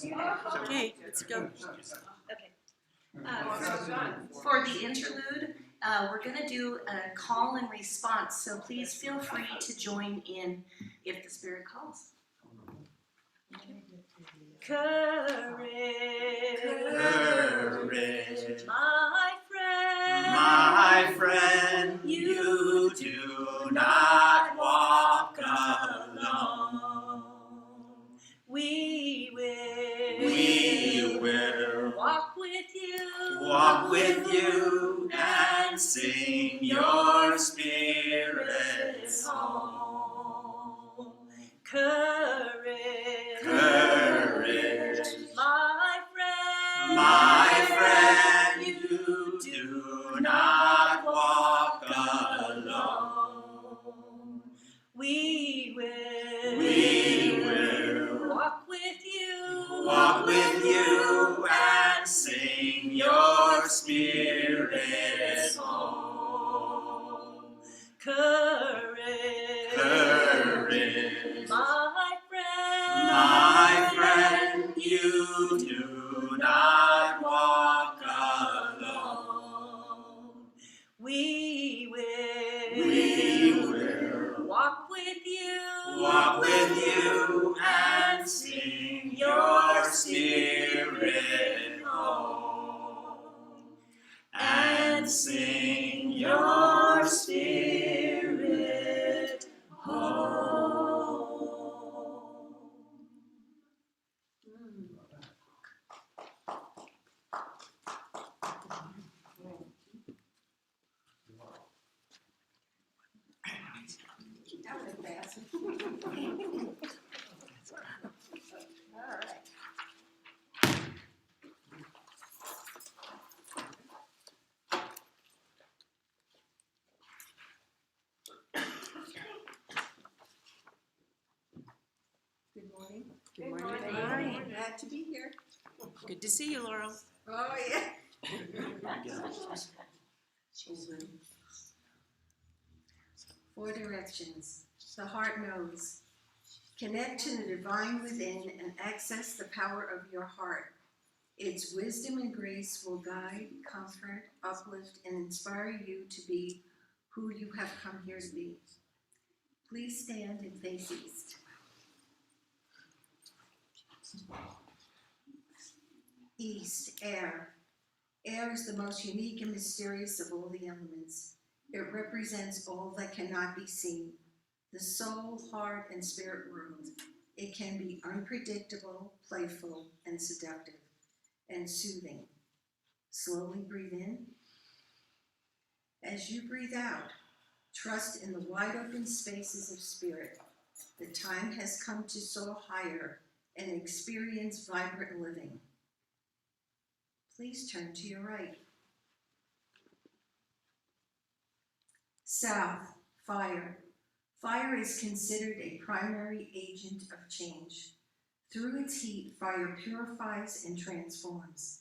Okay, let's go. Okay. For the interlude, we're going to do a call and response, so please feel free to join in if the Spirit calls. Courage, courage, my friend, you do not walk alone. We will walk with you and sing your spirits home. Courage, my friend, you do not walk alone. We will walk with you and sing your spirits home. Courage, my friend, you do not walk alone. We will walk with you and sing your spirit home. And sing your spirit home. That was fast. All right. Good morning. Good morning. Glad to be here. Good to see you, Laurel. Oh, yeah. Four directions. The heart knows. Connect to the divine within and access the power of your heart. Its wisdom and grace will guide, comfort, uplift, and inspire you to be who you have come here to be. Please stand and face east. East, air. Air is the most unique and mysterious of all the elements. It represents all that cannot be seen, the soul, heart, and spirit world. It can be unpredictable, playful, and seductive, and soothing. Slowly breathe in. As you breathe out, trust in the wide open spaces of spirit. The time has come to soar higher and experience vibrant living. Please turn to your right. South, fire. Fire is considered a primary agent of change. Through its heat, fire purifies and transforms.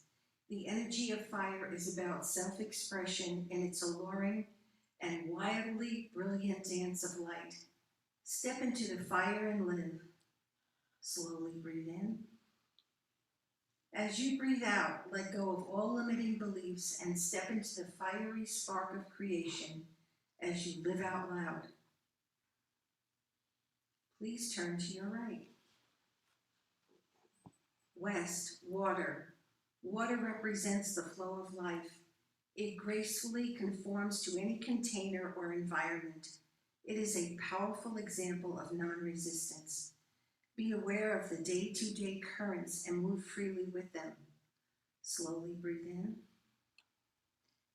The energy of fire is about self-expression in its alluring and wildly brilliant dance of light. Step into the fire and live. Slowly breathe in. As you breathe out, let go of all limiting beliefs and step into the fiery spark of creation as you live out loud. Please turn to your right. West, water. Water represents the flow of life. It gracefully conforms to any container or environment. It is a powerful example of non-resistance. Be aware of the day-to-day currents and move freely with them. Slowly breathe in.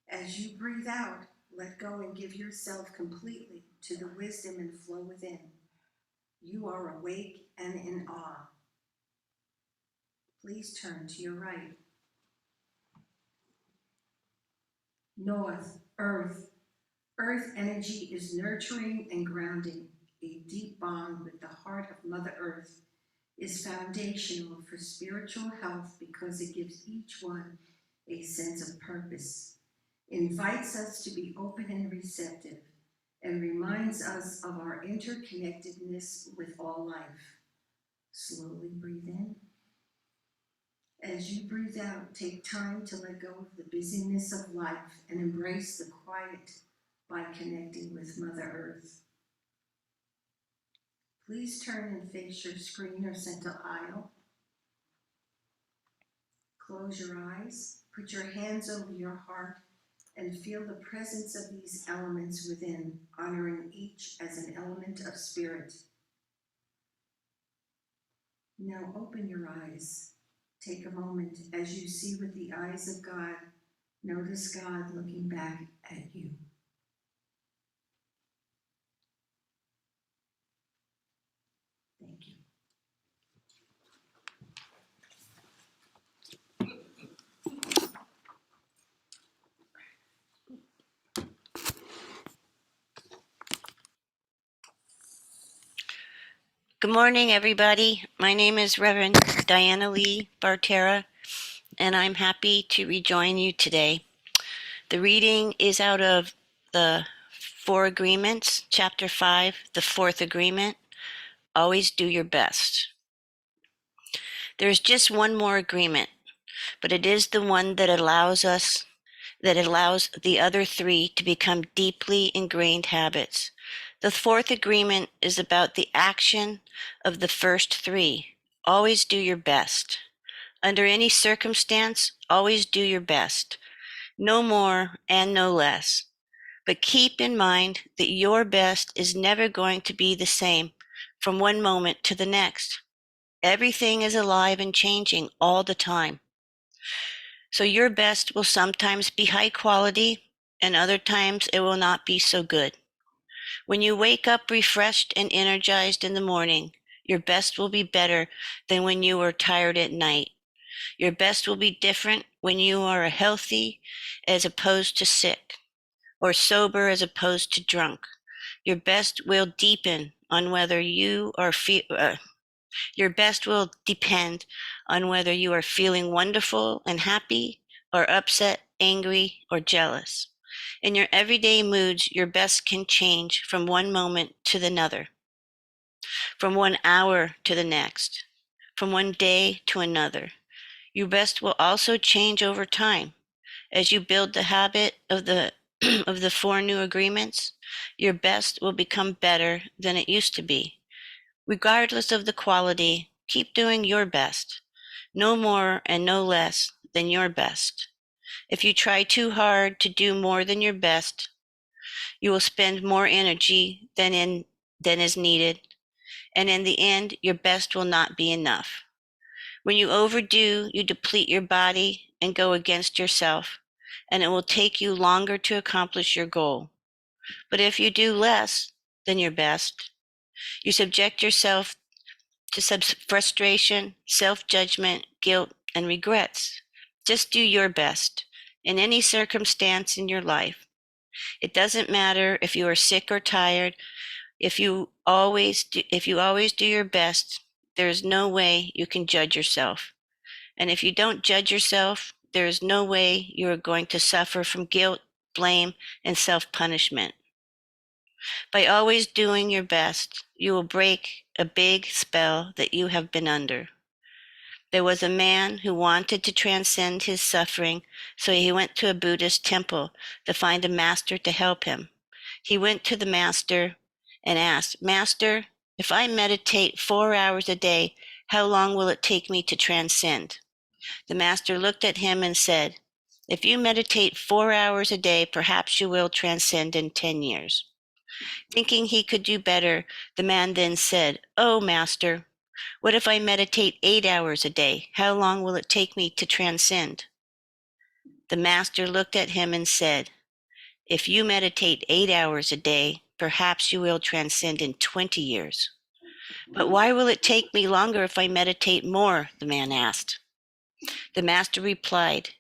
As you breathe out, let go and give yourself completely to the wisdom and flow within. You are awake and in awe. Please turn to your right. North, earth. Earth energy is nurturing and grounding. A deep bond with the heart of Mother Earth is foundational for spiritual health because it gives each one a sense of purpose, invites us to be open and receptive, and reminds us of our interconnectedness with all life. Slowly breathe in. As you breathe out, take time to let go of the busyness of life and embrace the quiet by connecting with Mother Earth. Please turn and face your screen or center aisle. Close your eyes, put your hands over your heart, and feel the presence of these elements within, honoring each as an element of spirit. Now open your eyes. Take a moment as you see with the eyes of God. Notice God looking back at you. Thank you. Good morning, everybody. My name is Reverend Diana Lee Bartera, and I'm happy to rejoin you today. The reading is out of the Four Agreements, Chapter 5, the Fourth Agreement, Always Do Your Best. There's just one more agreement, but it is the one that allows the other three to become deeply ingrained habits. The fourth agreement is about the action of the first three. Always do your best. Under any circumstance, always do your best. No more and no less. But keep in mind that your best is never going to be the same from one moment to the next. Everything is alive and changing all the time. So your best will sometimes be high quality, and other times it will not be so good. When you wake up refreshed and energized in the morning, your best will be better than when you are tired at night. Your best will be different when you are healthy as opposed to sick, or sober as opposed to drunk. Your best will deepen on whether you are your best will depend on whether you are feeling wonderful and happy, or upset, angry, or jealous. In your everyday moods, your best can change from one moment to another, from 1 hour to the next, from one day to another. Your best will also change over time. As you build the habit of the of the four new agreements, your best will become better than it used to be. Regardless of the quality, keep doing your best. No more and no less than your best. If you try too hard to do more than your best, you will spend more energy than is needed, and in the end, your best will not be enough. When you overdo, you deplete your body and go against yourself, and it will take you longer to accomplish your goal. But if you do less than your best, you subject yourself to frustration, self-judgment, guilt, and regrets. Just do your best in any circumstance in your life. It doesn't matter if you are sick or tired. If you always do your best, there is no way you can judge yourself. And if you don't judge yourself, there is no way you are going to suffer from guilt, blame, and self-punishment. By always doing your best, you will break a big spell that you have been under. There was a man who wanted to transcend his suffering, so he went to a Buddhist temple to find a master to help him. He went to the master and asked, "Master, if I meditate 4 hours a day, how long will it take me to transcend?" The master looked at him and said, "If you meditate 4 hours a day, perhaps you will transcend in 10 years. Thinking he could do better, the man then said, "Oh, master, what if I meditate 8 hours a day? How long will it take me to transcend?" The master looked at him and said, "If you meditate 8 hours a day, perhaps you will transcend in 20 years. But why will it take me longer if I meditate more?" the man asked. The master replied,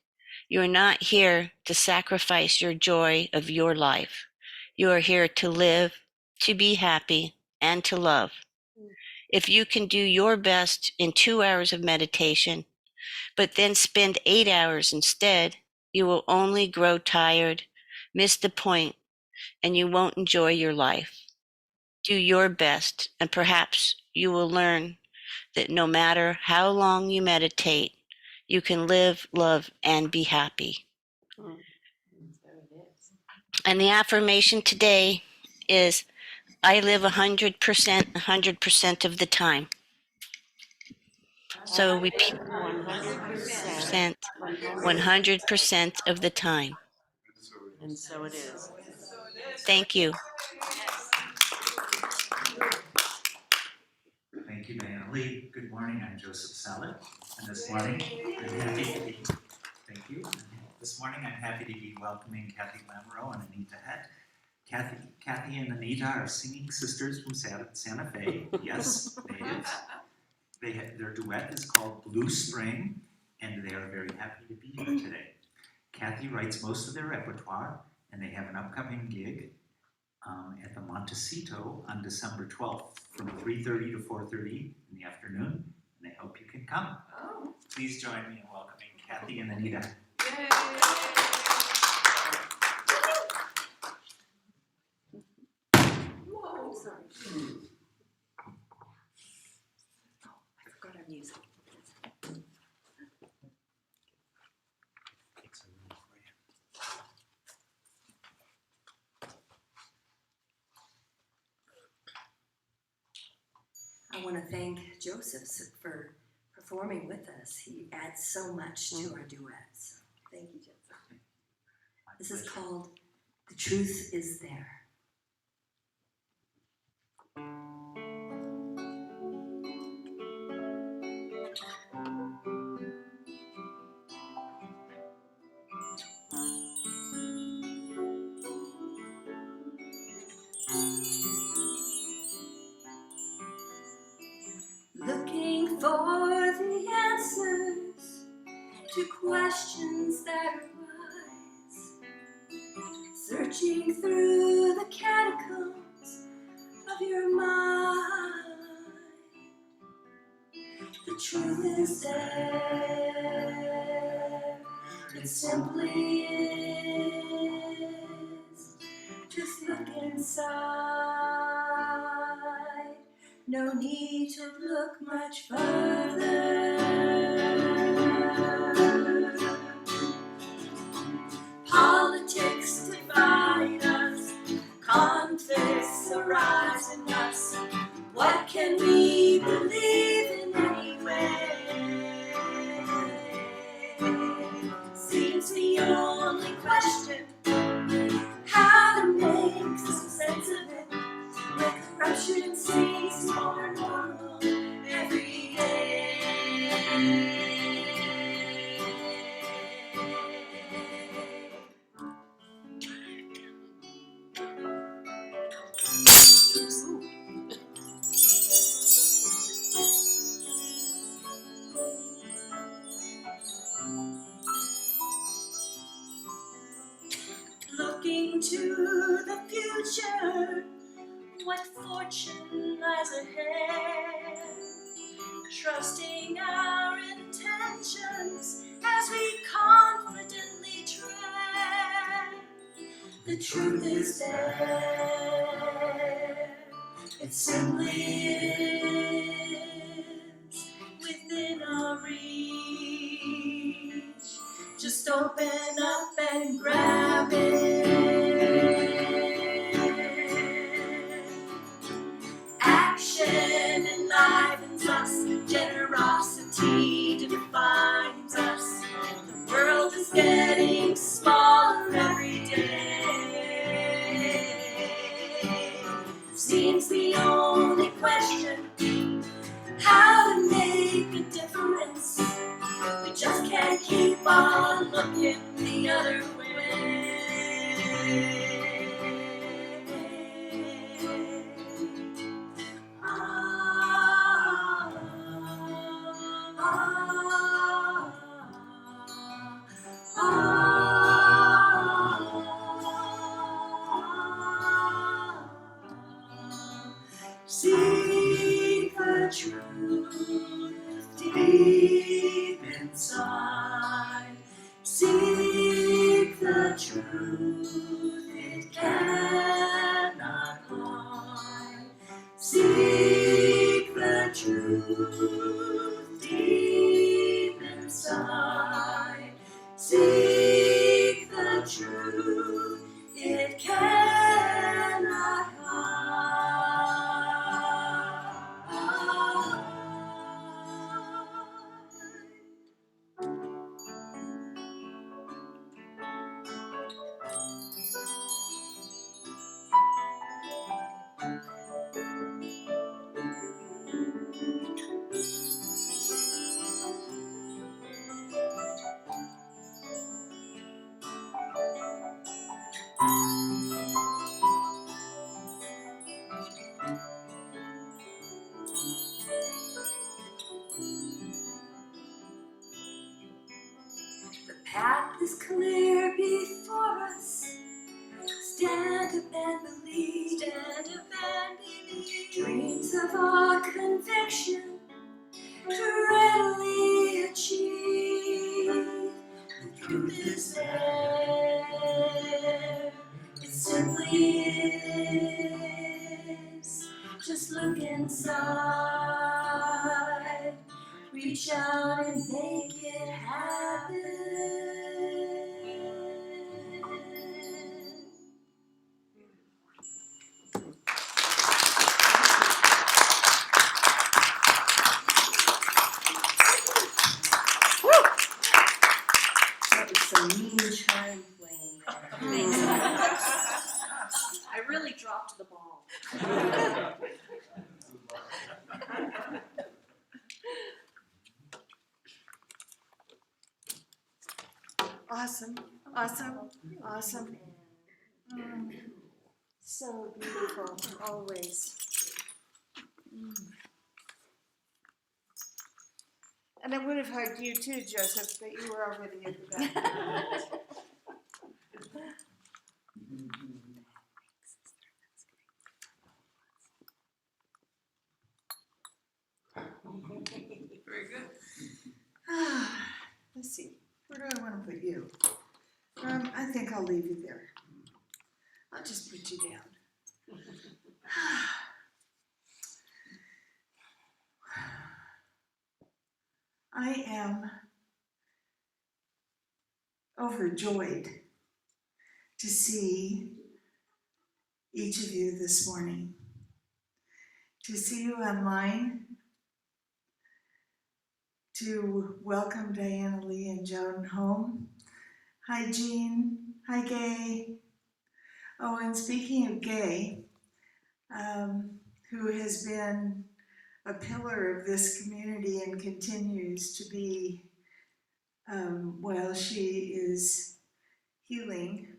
"You are not here to sacrifice your joy of your life. You are here to live, to be happy, and to love. If you can do your best in 2 hours of meditation, but then spend 8 hours instead, you will only grow tired, miss the point, and you won't enjoy your life. Do your best, and perhaps you will learn that no matter how long you meditate, you can live, love, and be happy. And the affirmation today is, I live 100% of the time. So repeat 100%. 100% of the time. And so it is. Thank you. Thank you, Diana Lee. Good morning, I'm Joseph Salad, and this morning I'm happy to be, thank you. This morning I'm happy to be welcoming Kathy Lamoureux and Anita Head. Kathy and Anita are singing sisters from Santa Fe, yes, natives. Their duet is called Blue Spring, and they are very happy to be here today. Kathy writes most of their repertoire, and they have an upcoming gig at the Montecito on December 12th from 3:30 to 4:30 in the afternoon, and I hope you can come. Please join me in welcoming Kathy and Anita. Whoa, sorry. I forgot our music. I want to thank Joseph for performing with us. He adds so much to our duets. Thank you, Joseph. This is called The Truth Is There. Looking for the answers to questions that arise, searching through the catacombs of your mind. The truth is there, it simply is. Just look inside, no need to look much further. Politics divide us, conflicts arise in us. What can we believe in anyway? Seems the only question, how to make some sense of it. When corruption seems more normal every day. Looking to the future, what fortune lies ahead, trusting our intentions as we confidently tread. The truth is there, it simply is within our reach. Just open up and grab it. Action enlivens us, generosity defines us. The world is getting smaller every day. Seems the only question, how to make a difference. We just can't keep on looking the other way. Seek the truth deep inside. Seek the truth, it cannot hide. Seek the truth deep inside. path is clear before us. Stand up and believe, stand up and believe. Dreams of our conviction to readily achieve. The truth is there, it simply is. Just look inside, reach out and make it happen. That was some mean chime playing there. I really dropped the ball. Awesome, awesome, awesome. So beautiful, always. And I would have hugged you too, Joseph, but you were already at the back. Very good. Let's see, where do I want to put you? I think I'll leave you there. I'll just put you down. I am overjoyed to see each of you this morning, to see you online, to welcome Diana Lee and Joan home. Hi, Jean. Hi, Gay. Oh, and speaking of Gay, who has been a pillar of this community and continues to be while she is healing.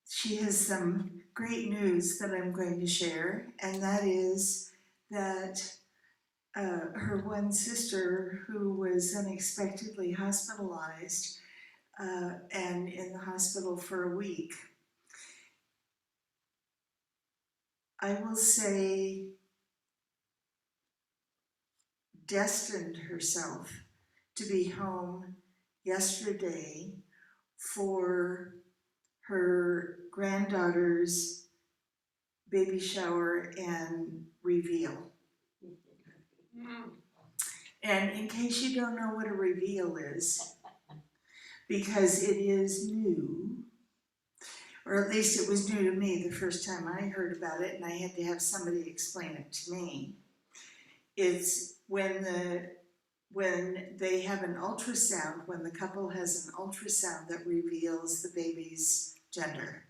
She has some great news that I'm going to share, and that is that her one sister, who was unexpectedly hospitalized and in the hospital for a week, I will say, destined herself to be home yesterday for her granddaughter's baby shower and reveal. And in case you don't know what a reveal is, because it is new, or at least it was new to me the first time I heard about it, and I had to have somebody explain it to me. It's when they have an ultrasound, when the couple has an ultrasound that reveals the baby's gender.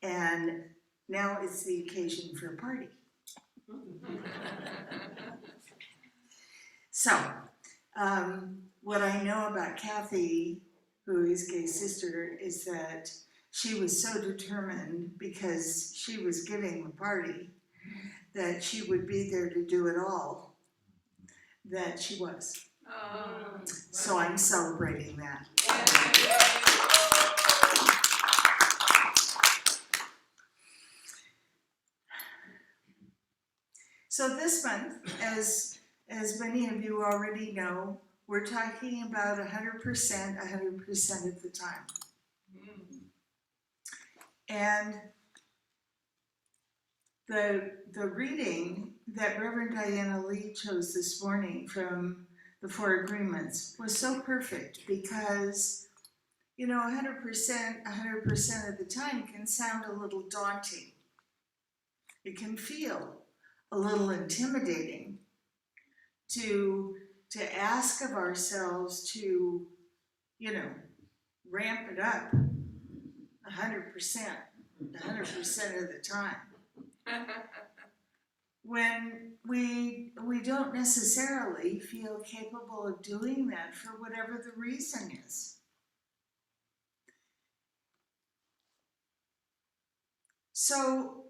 And now it's the occasion for a party. So, what I know about Kathy, who is Gay's sister, is that she was so determined, because she was giving the party, that she would be there to do it all, that she was. So I'm celebrating that. So this month, as many of you already know, we're talking about 100% of the time. And the reading that Reverend Diana Lee chose this morning from the Four Agreements was so perfect, because, you know, 100% of the time can sound a little daunting. It can feel a little intimidating to ask of ourselves to, you know, ramp it up 100% of the time. When we don't necessarily feel capable of doing that for whatever the reason is. So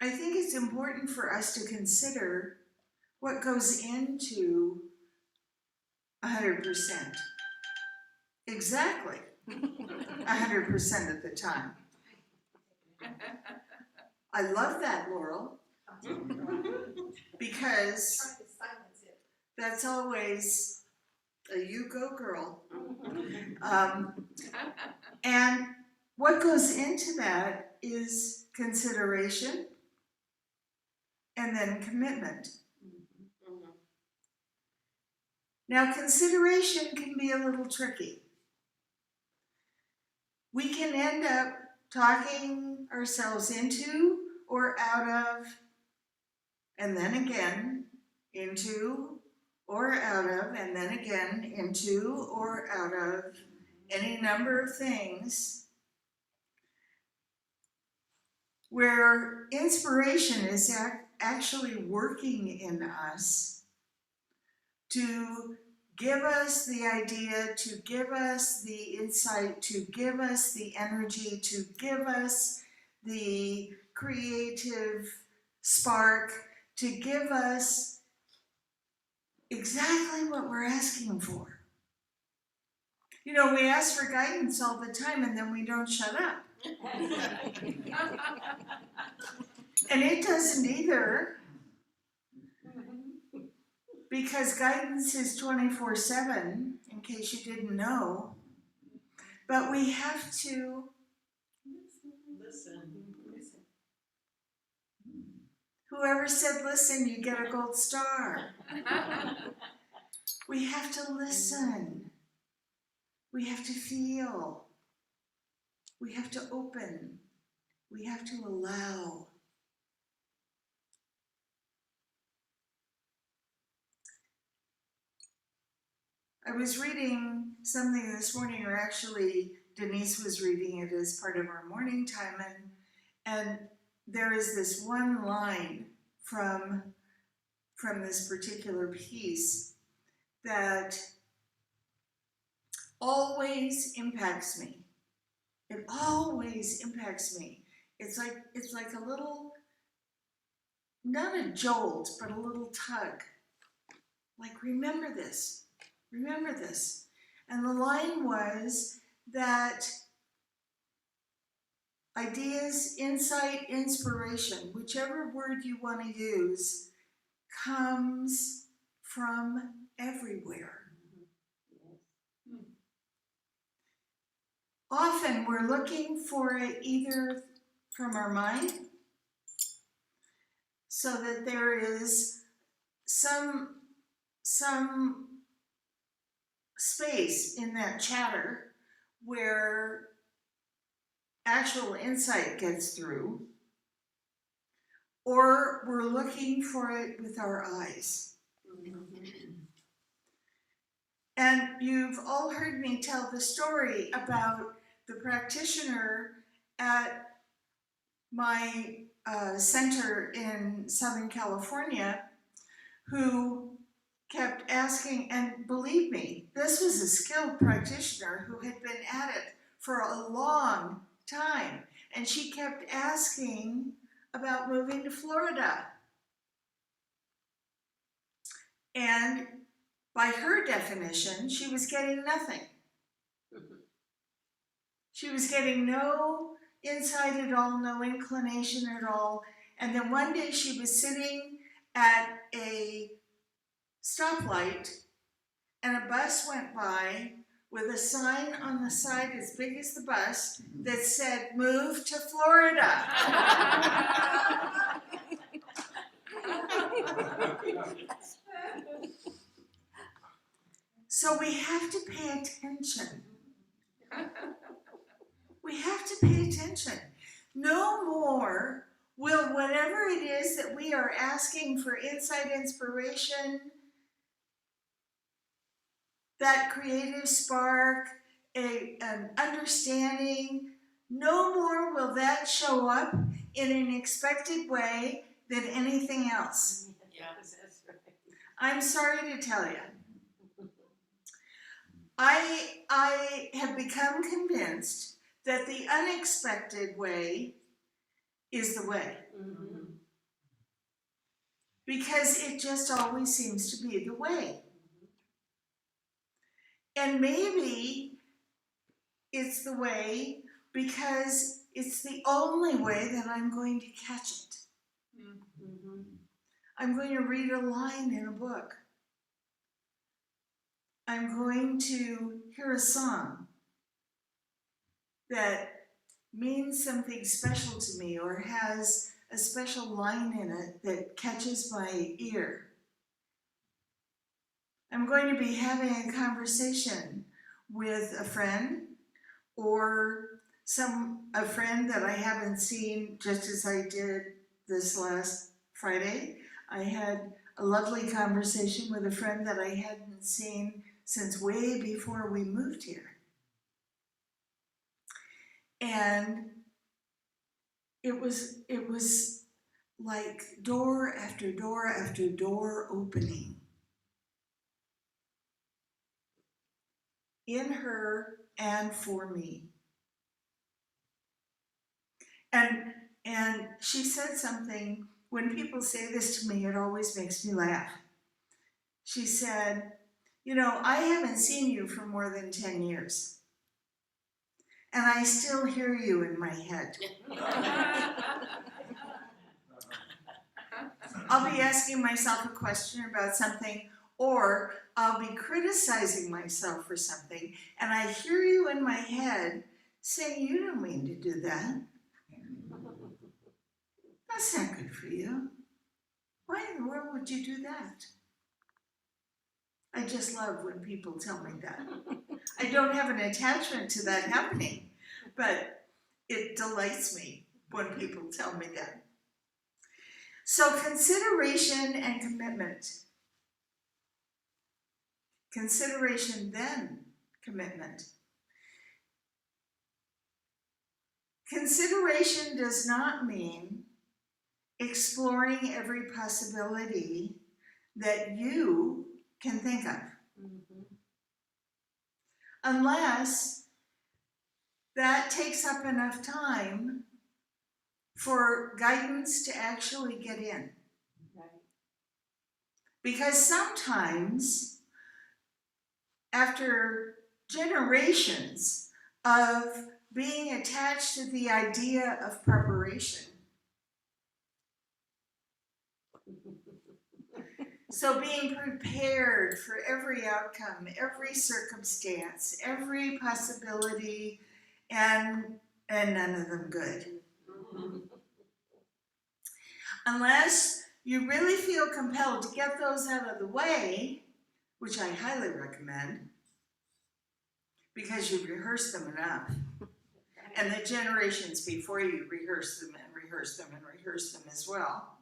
I think it's important for us to consider what goes into 100%. Exactly. 100% of the time. I love that, Laurel, because that's always a you go girl. And what goes into that is consideration and then commitment. Now, consideration can be a little tricky. We can end up talking ourselves into or out of, and then again into or out of, and then again into or out of any number of things where inspiration is actually working in us to give us the idea, to give us the insight, to give us the energy, to give us the creative spark, to give us exactly what we're asking for. You know, we ask for guidance all the time and then we don't shut up. And it doesn't either, because guidance is 24/7, in case you didn't know. But we have to Listen. whoever said listen, you get a gold star. We have to listen. We have to feel. We have to open. We have to allow. I was reading something this morning, or actually Denise was reading it as part of our morning time, and there is this one line from this particular piece that always impacts me. It always impacts me. It's like a little, not a jolt, but a little tug. Like, remember this. Remember this. And the line was that ideas, insight, inspiration, whichever word you want to use, comes from everywhere. Often we're looking for it either from our mind, so that there is some space in that chatter where actual insight gets through, or we're looking for it with our eyes. And you've all heard me tell the story about the practitioner at my center in Southern California who kept asking, and believe me, this was a skilled practitioner who had been at it for a long time, and she kept asking about moving to Florida. And by her definition, she was getting nothing. She was getting no insight at all, no inclination at all. And then one day she was sitting at a stoplight and a bus went by with a sign on the side as big as the bus that said, "Move to Florida." So we have to pay attention. We have to pay attention. No more will whatever it is that we are asking for insight, inspiration, that creative spark, an understanding, no more will that show up in an expected way than anything else. Yes, that's right. I'm sorry to tell you. I have become convinced that the unexpected way is the way. Mm-hmm. Because it just always seems to be the way. And maybe it's the way because it's the only way that I'm going to catch it. I'm going to read a line in a book. I'm going to hear a song that means something special to me or has a special line in it that catches my ear. I'm going to be having a conversation with a friend or a friend that I haven't seen, just as I did this last Friday. I had a lovely conversation with a friend that I hadn't seen since way before we moved here. And it was like door after door after door opening in her and for me. And she said something, when people say this to me, it always makes me laugh. She said, you know, I haven't seen you for more than 10 years. And I still hear you in my head. I'll be asking myself a question about something, or I'll be criticizing myself for something, and I hear you in my head saying, you don't mean to do that. That's not good for you. Why in the world would you do that? I just love when people tell me that. I don't have an attachment to that happening, but it delights me when people tell me that. So consideration and commitment. Consideration, then commitment. Consideration does not mean exploring every possibility that you can think of. Unless that takes up enough time for guidance to actually get in. Because sometimes, after generations of being attached to the idea of preparation, so being prepared for every outcome, every circumstance, every possibility, and none of them good. Unless you really feel compelled to get those out of the way, which I highly recommend, because you rehearse them enough. And the generations before you rehearse them and rehearse them and rehearse them as well.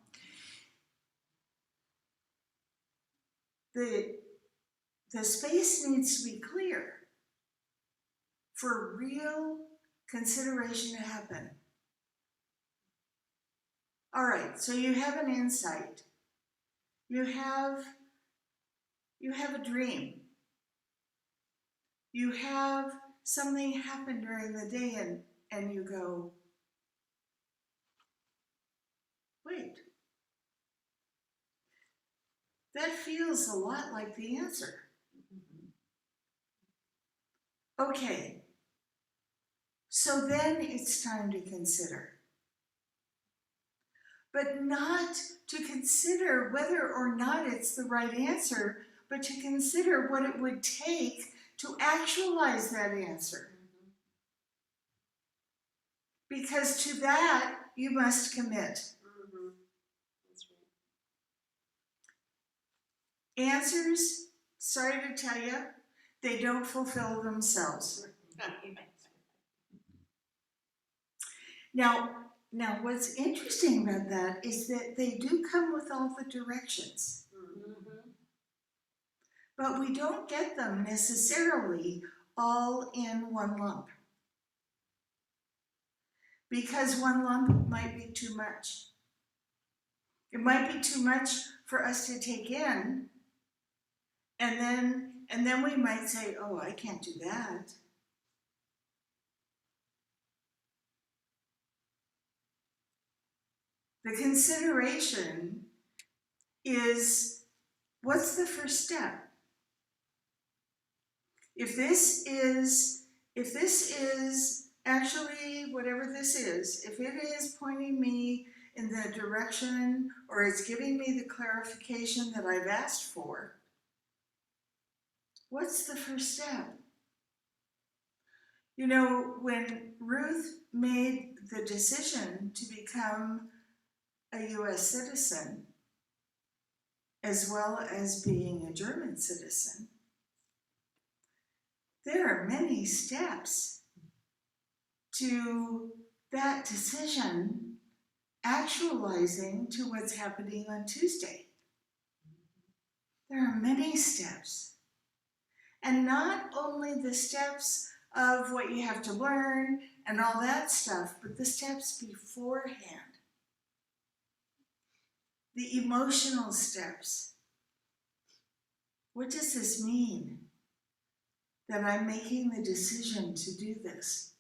The space needs to be clear for real consideration to happen. All right, so you have an insight. You have a dream. You have something happen during the day and you go, wait, that feels a lot like the answer. Okay, so then it's time to consider. But not to consider whether or not it's the right answer, but to consider what it would take to actualize that answer. Because to that, you must commit. Answers, sorry to tell you, they don't fulfill themselves. Now, what's interesting about that is that they do come with all the directions. But we don't get them necessarily all in one lump. Because one lump might be too much. It might be too much for us to take in, and then we might say, oh, I can't do that. The consideration is, what's the first step? If this is actually whatever this is, if it is pointing me in the direction or it's giving me the clarification that I've asked for, what's the first step? You know, when Ruth made the decision to become a US citizen, as well as being a German citizen, there are many steps to that decision actualizing to what's happening on Tuesday. There are many steps. And not only the steps of what you have to learn and all that stuff, but the steps beforehand. The emotional steps. What does this mean? That I'm making the decision to do this.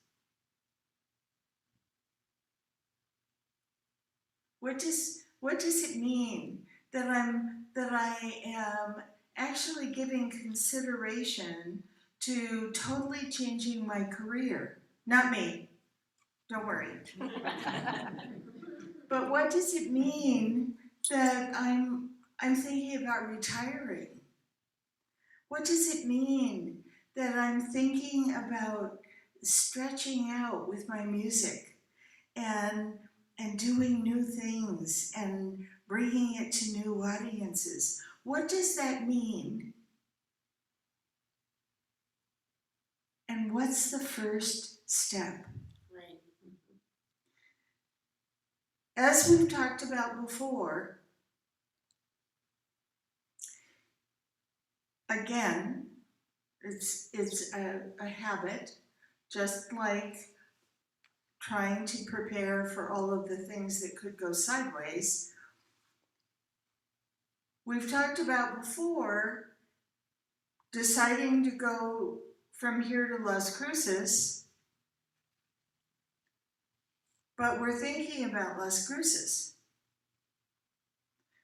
What does it mean that I am actually giving consideration to totally changing my career? Not me, don't worry. But what does it mean that I'm thinking about retiring? What does it mean that I'm thinking about stretching out with my music and doing new things and bringing it to new audiences? What does that mean? And what's the first step? Right. As we've talked about before, again, it's a habit, just like trying to prepare for all of the things that could go sideways. We've talked about before deciding to go from here to Las Cruces, but we're thinking about Las Cruces.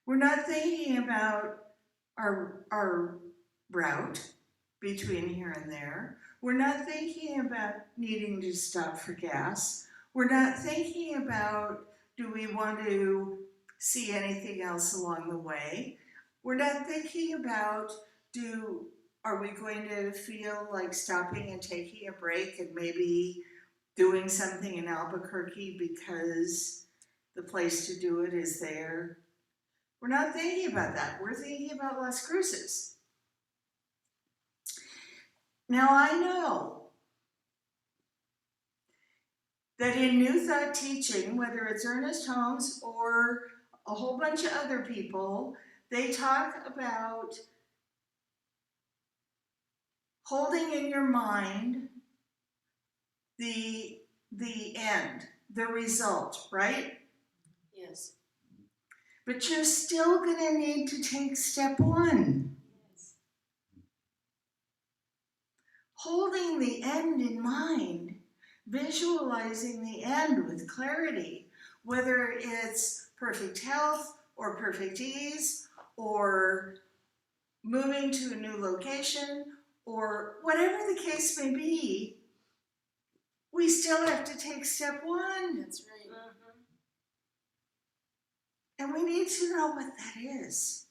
We're not thinking about our route between here and there. We're not thinking about needing to stop for gas. We're not thinking about, do we want to see anything else along the way? We're not thinking about, are we going to feel like stopping and taking a break and maybe doing something in Albuquerque because the place to do it is there? We're not thinking about that. We're thinking about Las Cruces. Now I know that in New Thought teaching, whether it's Ernest Holmes or a whole bunch of other people, they talk about holding in your mind the end, the result, right? Yes. But you're still going to need to take step one. Yes. Holding the end in mind, visualizing the end with clarity, whether it's perfect health or perfect ease or moving to a new location or whatever the case may be, we still have to take step one. That's right. And we need to know what that is,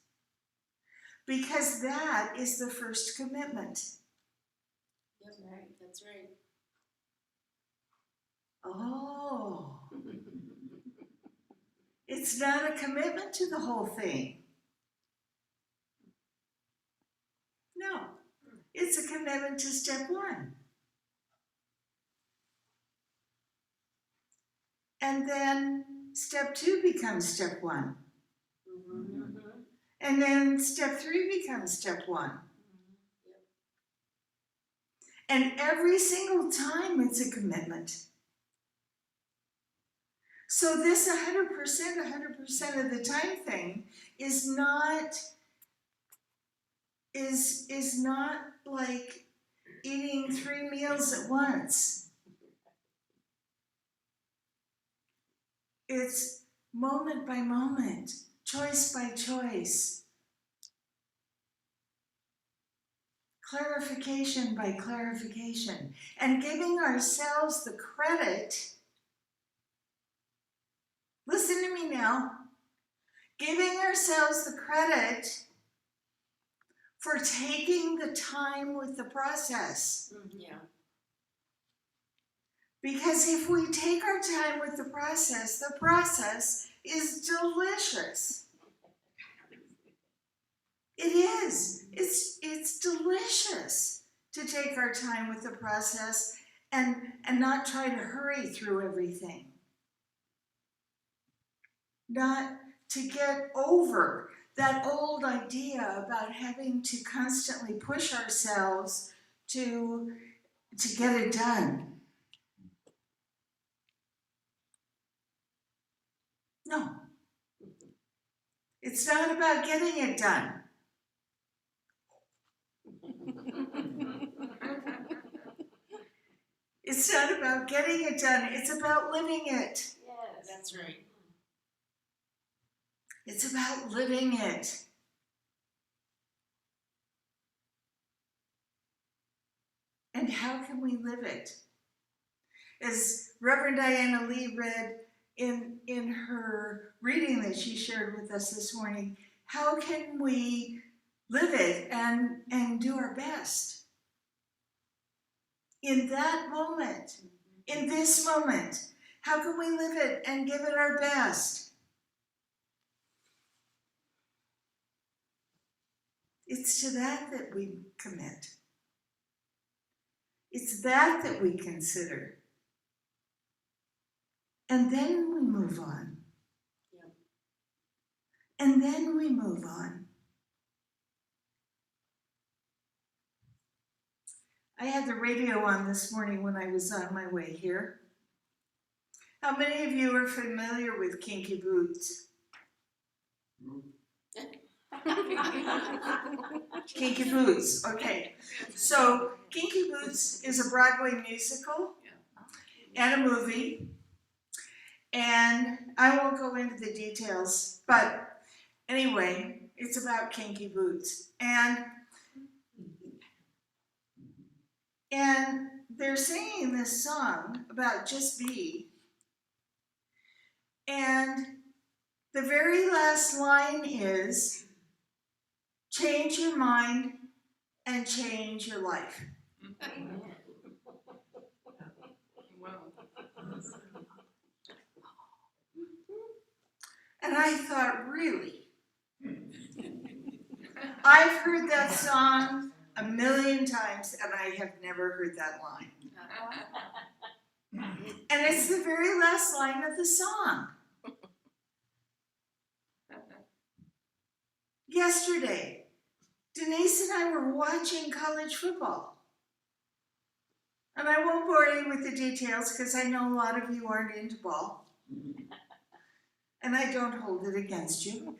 because that is the first commitment. That's right. That's right. Oh, it's not a commitment to the whole thing. No, it's a commitment to step one. And then step two becomes step one. And then step three becomes step one. And every single time it's a commitment. So this 100% of the time thing is not like eating 3 meals at once. It's moment by moment, choice by choice, clarification by clarification, and giving ourselves the credit. Listen to me now. Giving ourselves the credit for taking the time with the process. Yeah. Because if we take our time with the process is delicious. It is. It's delicious to take our time with the process and not try to hurry through everything. Not to get over that old idea about having to constantly push ourselves to get it done. No. It's not about getting it done. It's not about getting it done. It's about living it. Yes. That's right. It's about living it. And how can we live it? As Reverend Diana Lee read in her reading that she shared with us this morning, how can we live it and do our best? In that moment, in this moment, how can we live it and give it our best? It's to that we commit. It's that we consider. And then we move on. Yeah. And then we move on. I had the radio on this morning when I was on my way here. How many of you are familiar with Kinky Boots? Kinky Boots, okay. So Kinky Boots is a Broadway musical and a movie. And I won't go into the details, but anyway, it's about Kinky Boots. And they're singing this song about just be. And the very last line is, change your mind and change your life. Wow. And I thought, really? I've heard that song a million times and I have never heard that line. And it's the very last line of the song. Yesterday, Denise and I were watching college football. And I won't bore you with the details because I know a lot of you aren't into ball. And I don't hold it against you.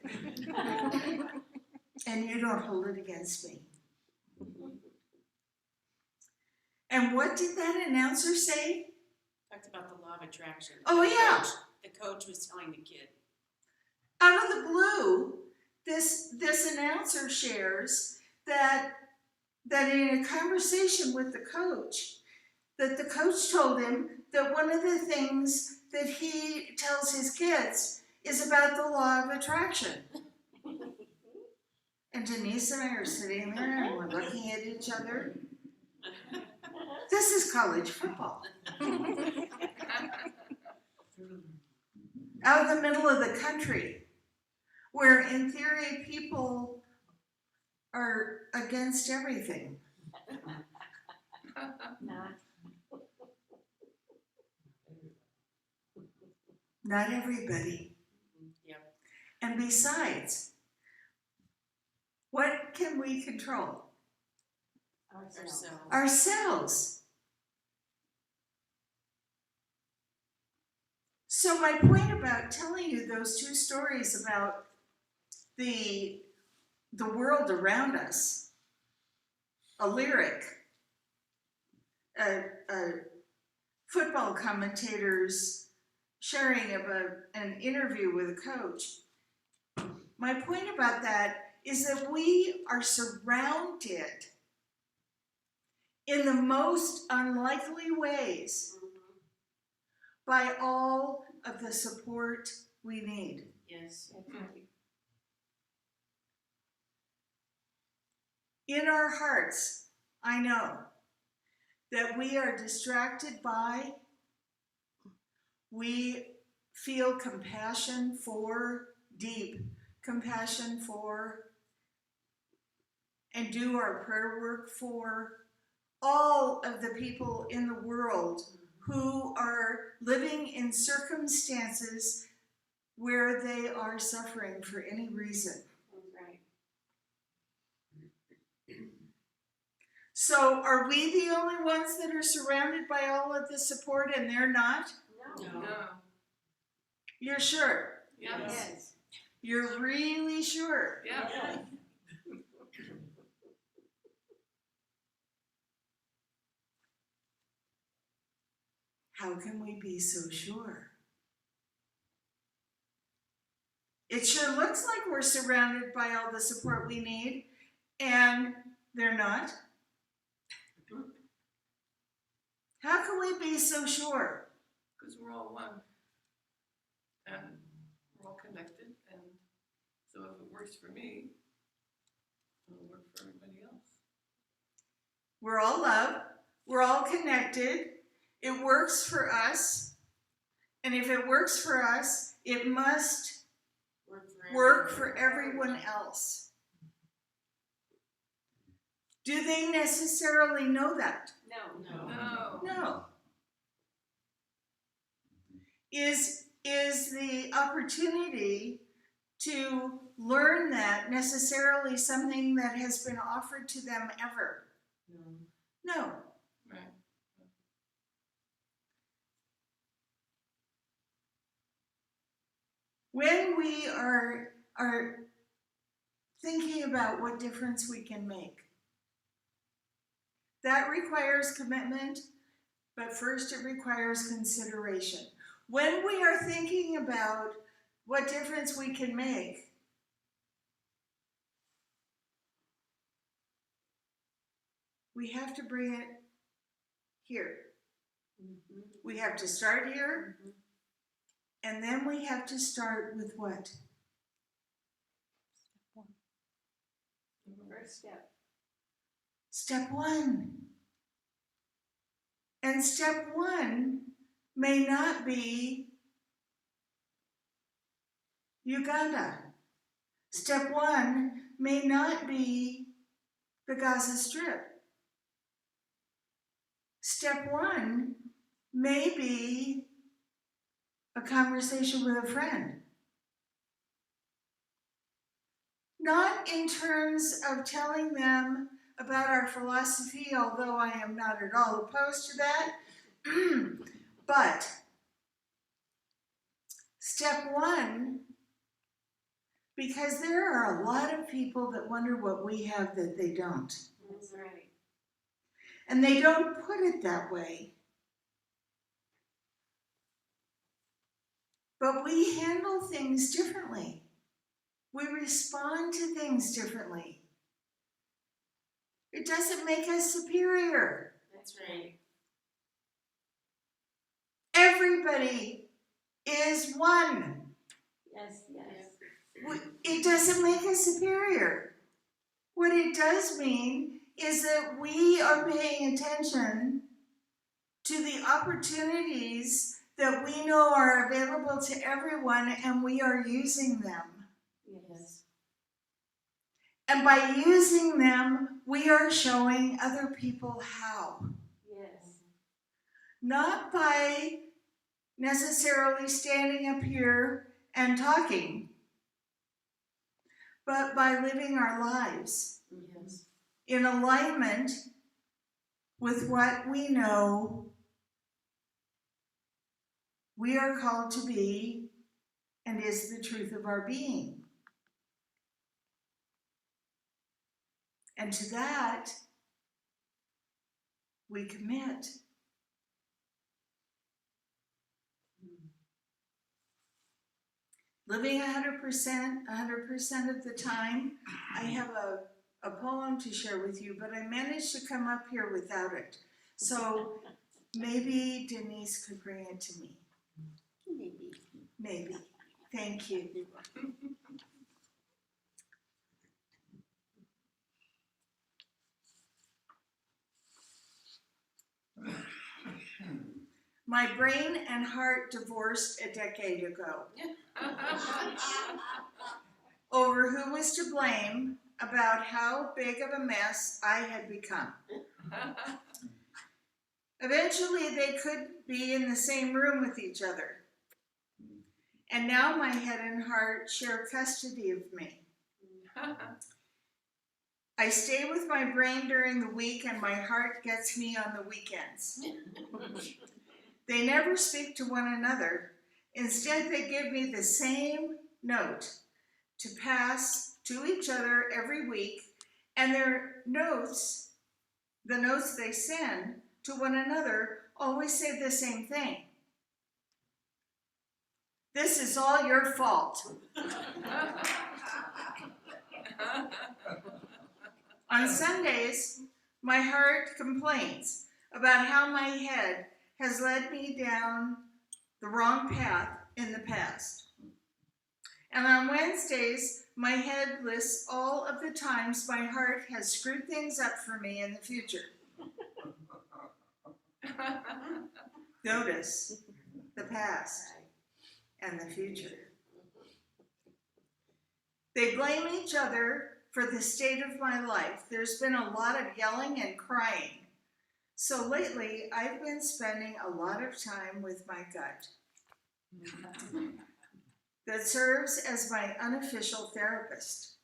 And you don't hold it against me. And what did that announcer say? Talked about the law of attraction. Oh, yeah. The coach was telling the kid. Out of the blue, this announcer shares that in a conversation with the coach, that the coach told him that one of the things that he tells his kids is about the law of attraction. And Denise and I are sitting there and we're looking at each other. This is college football. Out in the middle of the country, where in theory people are against everything. Not everybody. Yeah. And besides, what can we control? Ourselves. Ourselves. So my point about telling you those two stories about the world around us, a lyric, a football commentator's sharing of an interview with a coach. My point about that is that we are surrounded in the most unlikely ways by all of the support we need. Yes. In our hearts, I know that we are distracted by, we feel compassion for, deep compassion for, and do our prayer work for all of the people in the world who are living in circumstances where they are suffering for any reason. Right. So are we the only ones that are surrounded by all of the support and they're not? No. No. You're sure? Yes. You're really sure? Yeah. How can we be so sure? It sure looks like we're surrounded by all the support we need, and they're not. How can we be so sure? Because we're all one. And we're all connected. And so if it works for me, it'll work for everybody else. We're all love. We're all connected. It works for us. And if it works for us, it must work for everyone else. Do they necessarily know that? No. No. No. Is the opportunity to learn that necessarily something that has been offered to them ever? No. Right. When we are thinking about what difference we can make, that requires commitment, but first it requires consideration. When we are thinking about what difference we can make, we have to bring it here. We have to start here, and then we have to start with what? First step. Step one. And step one may not be Uganda. Step one may not be the Gaza Strip. Step one may be a conversation with a friend. Not in terms of telling them about our philosophy, although I am not at all opposed to that, but step one, because there are a lot of people that wonder what we have that they don't. That's right. And they don't put it that way. But we handle things differently. We respond to things differently. It doesn't make us superior. That's right. Everybody is one. Yes. It doesn't make us superior. What it does mean is that we are paying attention to the opportunities that we know are available to everyone, and we are using them. Yes. And by using them, we are showing other people how. Yes. Not by necessarily standing up here and talking, but by living our lives Yes. in alignment with what we know we are called to be and is the truth of our being. And to that, we commit. Living 100% of the time, I have a poem to share with you, but I managed to come up here without it. So maybe Denise could bring it to me. Maybe. Maybe. Thank you. My brain and heart divorced a decade ago over who was to blame about how big of a mess I had become. Eventually, they could be in the same room with each other. And now my head and heart share custody of me. I stay with my brain during the week and my heart gets me on the weekends. They never speak to one another. Instead, they give me the same note to pass to each other every week, and their notes, the notes they send to one another, always say the same thing. This is all your fault. On Sundays, my heart complains about how my head has led me down the wrong path in the past. And on Wednesdays, my head lists all of the times my heart has screwed things up for me in the future. Notice the past and the future. They blame each other for the state of my life. There's been a lot of yelling and crying. So lately, I've been spending a lot of time with my gut that serves as my unofficial therapist.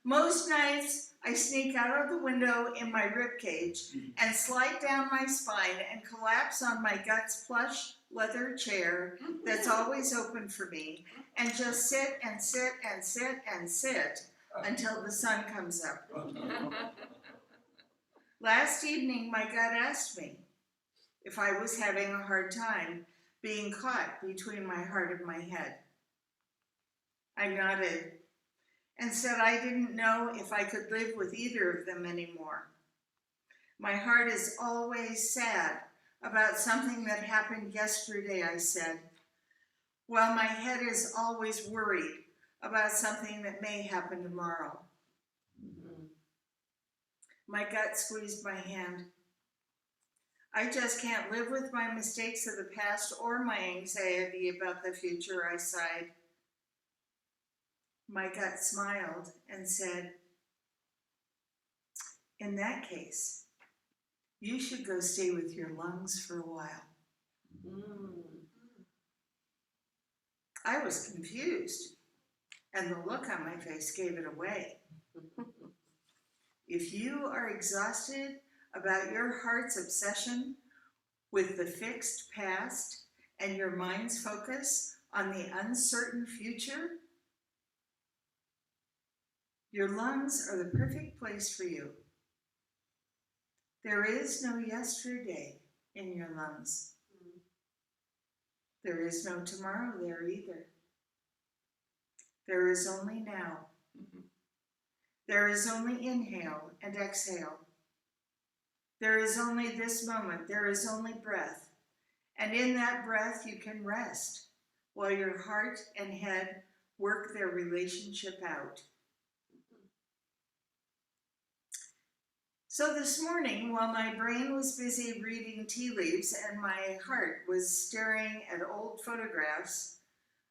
Most nights, I sneak out of the window in my ribcage and slide down my spine and collapse on my gut's plush leather chair that's always open for me and just sit and sit and sit and sit until the sun comes up. Last evening, my gut asked me if I was having a hard time being caught between my heart and my head. I nodded and said I didn't know if I could live with either of them anymore. My heart is always sad about something that happened yesterday, I said, while my head is always worried about something that may happen tomorrow. My gut squeezed my hand. I just can't live with my mistakes of the past or my anxiety about the future, I sighed. My gut smiled and said, in that case, you should go stay with your lungs for a while. I was confused, and the look on my face gave it away. If you are exhausted about your heart's obsession with the fixed past and your mind's focus on the uncertain future, your lungs are the perfect place for you. There is no yesterday in your lungs. There is no tomorrow there either. There is only now. There is only inhale and exhale. There is only this moment. There is only breath. And in that breath, you can rest while your heart and head work their relationship out. So this morning, while my brain was busy reading tea leaves and my heart was staring at old photographs,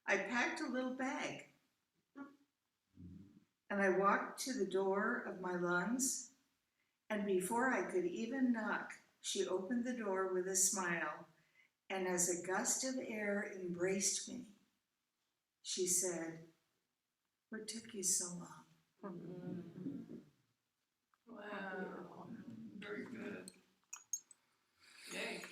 I packed a little bag. And I walked to the door of my lungs, and before I could even knock, she opened the door with a smile, and as a gust of air embraced me, she said, "What took you so long?" Wow, very good. Yay.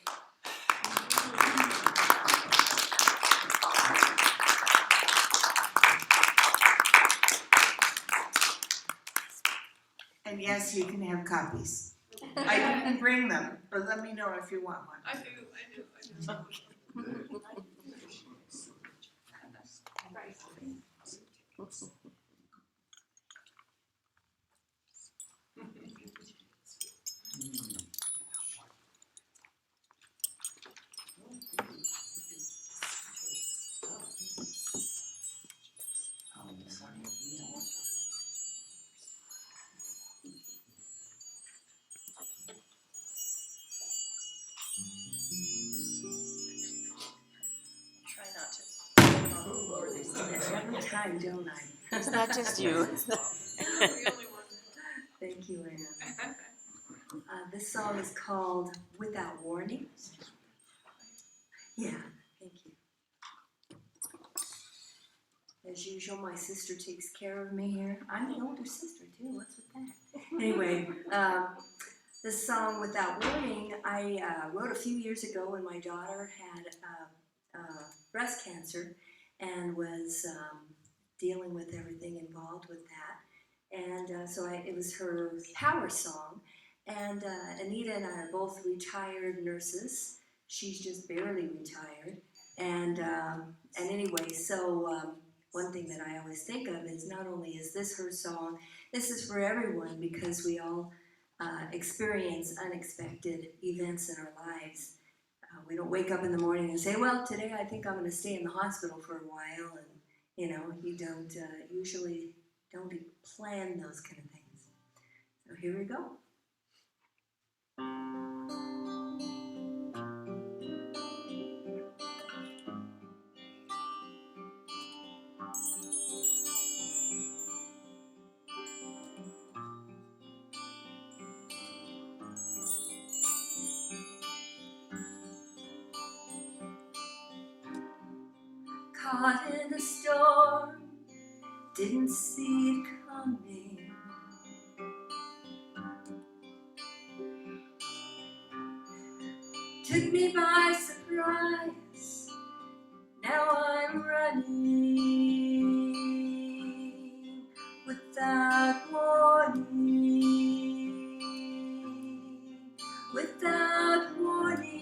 And yes, you can have copies. I didn't bring them, but let me know if you want one. I do. time, don't I? It's not just you. You're the only one. Thank you, Anne. This song is called Without Warning. Yeah, thank you. As usual, my sister takes care of me here. I'm the older sister too, what's with that? Anyway, this song, Without Warning, I wrote a few years ago when my daughter had breast cancer and was dealing with everything involved with that. And so it was her power song. And Anita and I are both retired nurses. She's just barely retired. And anyway, so one thing that I always think of is not only is this her song, this is for everyone because we all experience unexpected events in our lives. We don't wake up in the morning and say, well, today I think I'm going to stay in the hospital for a while. And, you know, you don't usually don't plan those kind of things. So here we go. Caught in a storm, didn't see it coming. Took me by surprise, now I'm running without warning, without warning.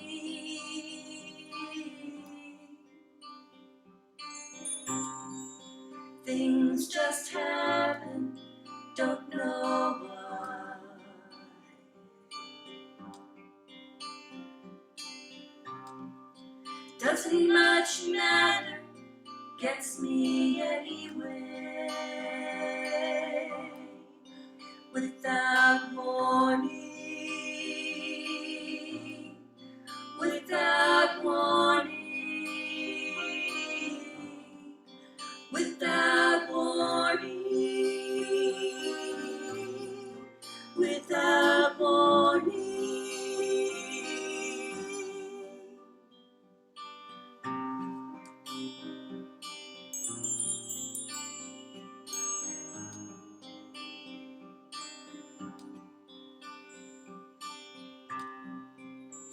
Things just happen, don't know why. Doesn't much matter, gets me anyway. Without warning, without warning, without warning, without warning.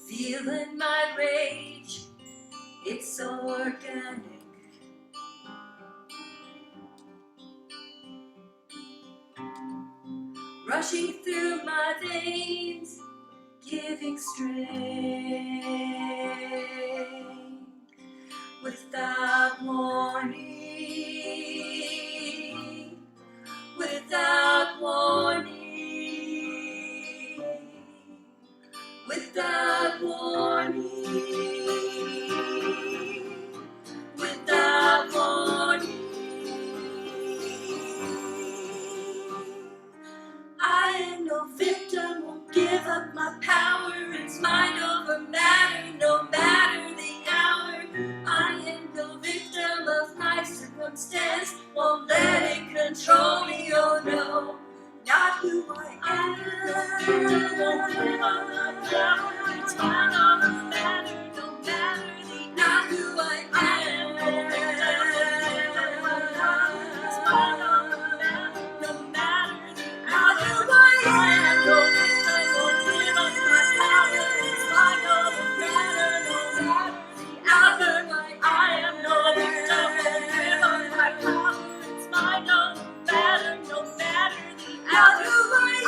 Feeling my rage, it's so organic. Rushing through my veins, giving strain. Without warning, without warning, without warning, without warning. I am no victim, won't give up my power. It's mind over matter, no matter the hour. I am no victim of my circumstance, won't let it control me, oh no. Not who I am. Won't give up my power. It's mind over matter, no matter the hour. Not who I am. It's mind over matter, no matter the hour. I am no victim, won't give up my power. It's mind over matter, no matter the hour. I am no victim, won't give up my power. It's mind over matter, no matter the hour.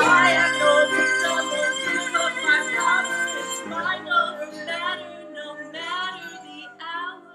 I am no victim, won't give up my power. It's mind over matter, no matter the hour.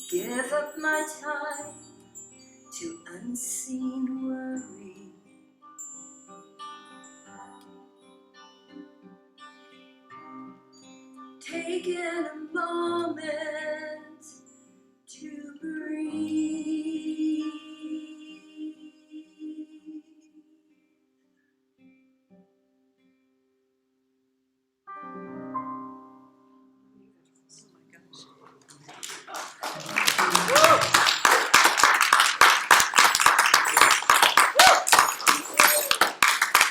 Give up my time to unseen worry. Taking a moment